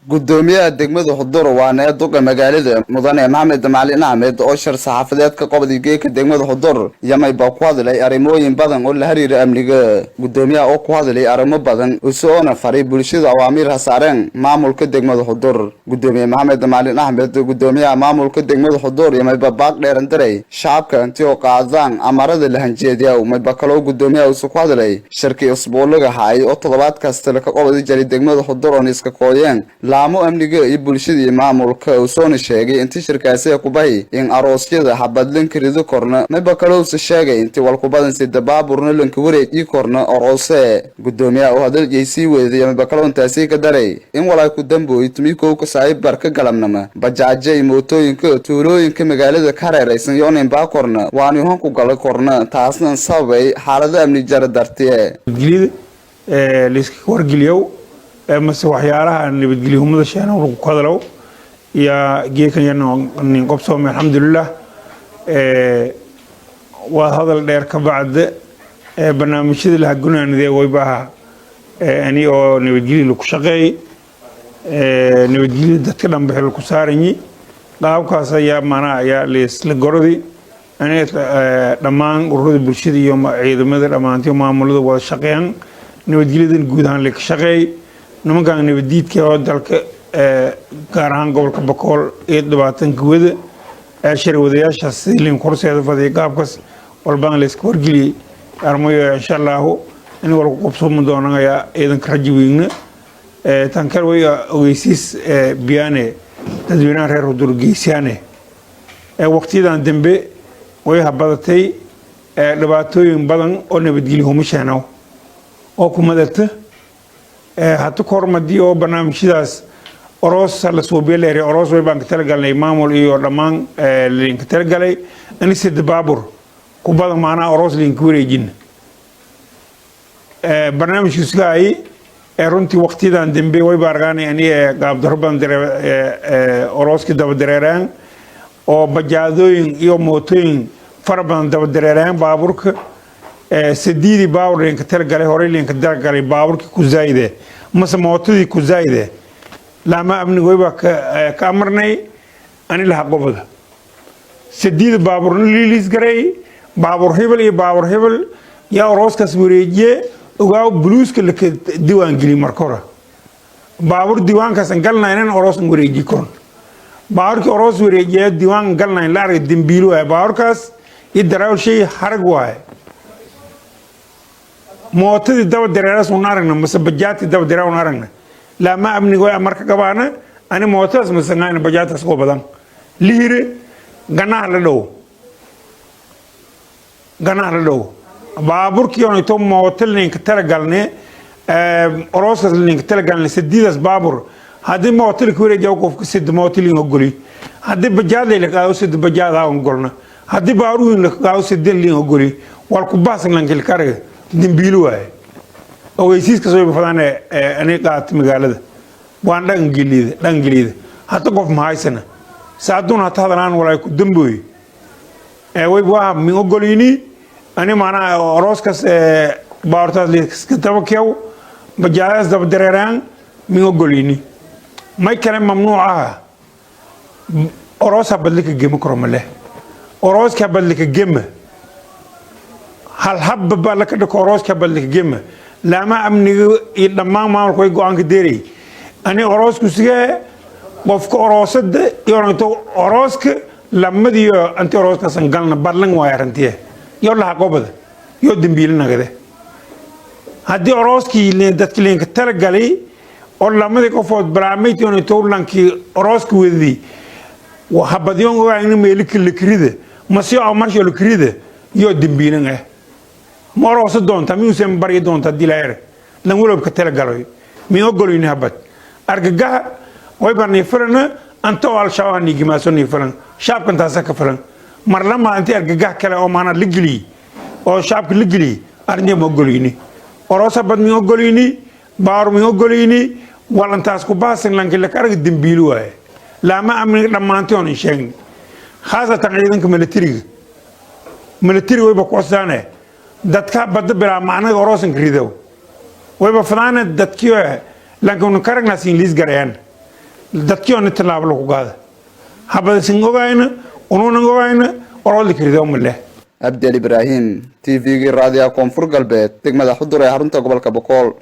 gudoomiyaha degmada Xudur waana duqa magaalada mudane Maxamed Macalin Ahmed oo shir saxaafadeed ka qabday geeka degmada Xudur yamay ba ku hadlay arimooyin badan oo la xiriira amniga gudoomiyaha oo ku hadlay arimo badan oo soona faray bulshada awaamir hasaareen maamulka degmada Xudur gudoomiyaha Maxamed Macalin Ahmed gudoomiyaha maamulka degmada Xudur yamay ba baaq dheeran daray shacabka intii oo qaadaan amarada la hanjeediya oo may ba kala gudoomiyaha oo ku hadlay shirkii usbuuciga hay oo toddobaad kasta ka qabday jari degmada Xudur oo iska kooyeen laamo amniga iyo bulshada maamulka oo soo sheegay intii shirkaasi ku bahay in aroosyada habadlan karido korna maba kala sheegay intii walku badan sida baaburna lanka wareejii korna aroose gudoomiyaha oo hadalkiisii weeday maba kala intaasi ka daray in walaa ku damboy tumiko ka saaxiib ka galamnama bajaaje mootooyinka tuulooyinka magaalada ka hareeraysan yooneen baa korna waan yahan ku gal korna taasna sabay xaalada amni jar dartiye liiska wargeliyow mase waxyaalaha nabadgelyada sheena uu ku hadlo ya geekan nin qobsoom alxamdulillah waa hadal dheer ka bacda barnaamijyada la gunaanade way baa ani oo nabadgelyada ku shaqeey nabadgelyada dadka dhan bixil ku saarani qaabkaas ayaa maana ayaa la gorodi ani dhamaan ururada bulshada iyo ciidamada dhamaantii maamulada wada shaqeeyaan nabadgelyada guud ahaan la shaqeey nimankan nabadiidka oo dalka gaar ahaan gobolka Bakool ee 20 wada shir wadayaasha sidii korseeda fadhiya qaabkaas walbaan la iska wargeliyay armayo insha Allah in wal qobsoom doonaya ciidan ka rajweeyna tan kale way ogeysiis biyaane dadweynaha reer Xudur geesiyaane waqtiyadan dambe way habadatay dhibaatooyin badan oo nabadgelyo humishaano oo ku madalta hatta kormadii oo barnaamijyadaas oros la soo beelay oros way baan ka talagalnay maamul iyo dhamaan link talagalay in sid baabur ku badan maana oros link wareejin barnaamijkiisa ay runtii waqtiyadan dambe way baargaanay ani qaab darban oroski daba dareeraan oo bajaadooyin iyo mootooyin farabadan daba dareeraan baaburka سديدي باور لين كتر قالي هوري لين كتر قالي باور كي زايده مس موتدي كو زايده لا ما ابن غيبا كامرني اني لها قبضه سديدي باور ليليس غري باور هبل يا روس كسوريجي او بلوس كل ديوان جلي مركوره باور ديوان كسن قالنا ان روس غريجي كون باور كي روس وريجي ديوان قالنا لا دمبيلو باور كاس يدراو شيء حرق واي موتدي دو دريراس ونارنا مسبجاتي دو دريرا ونارنا لا ما ابني قوي امرك قبانا انا موتاس مسناين بجات اسكو بدن ليري غنا لدو بابور كيون تو موتل نين كترغالني اوروس نين كترغالني سديدس بابور هادي موتل كوري جو كوف سد موتل نغولي هادي بجاد لك او سد بجاد اون هادي بارو لك او سد لين غولي والكباس لنكل كارغ دمبيلو واي اويسيس كسو بفدان اني قات مغالده وان دنجليد حتى قف مايسنا سادون حتى هدان ولا دمبوي وي بوا مي اوغوليني اني معنا روسكس بارتاس ليسكتبكيو بجاز دب دريران مي اوغوليني ما كان ممنوعه اوروسا بدلك جيم كرومله اوروس كبدلك جيم هل حب بالك دكوروس كبلك جيم لا ما امني لما ما كوي غان كديري اني اوروس كسيه قفك اوروسد يورنتو اوروسك لما ديو انت اوروس كسنغلنا بارلن وايرنتيه يلا قبد يو دمبيل نغده هدي اوروسكي لين دتكلين كترغلي او لما دي كفوت براميت يونتو لانكي اوروسك ويدي وحبديون غاين ميلك لكريده مسيو امارشو لكريده يو دمبيل نغه مروس دونتا ميوسم بري دونتا ديلاير لنقولوا بكتير قالوا مين أقولوا إنها بات أرجع ويبرني فرن أنتو على شوان يجي ما سوني فرن شاب كنت أساك فرن مرلما أنت أرجع كلا أو مانا لجلي أو شاب لجلي أرني مقولوا إني وروس بات مين أقولوا إني بار مين أقولوا إني ولا أنت أسكو باسن لانك لك أرجع دمبيلوا لا ما أمن لما أنتوا نشين خاصة تقريبا ملتري ويبقى dadka badda bila macna oroosan kriido wayba fadana dadkiyo laakiin karagna siin liis gareeyaan dadkii oo talaabo lagu qaada habada singogayna unuuna ngogayna oroldi kirido male Abdel Ibrahim TV-ga raadiyaha Koonfur Galbeed degmada Xudur ee xarunta gobolka Boqol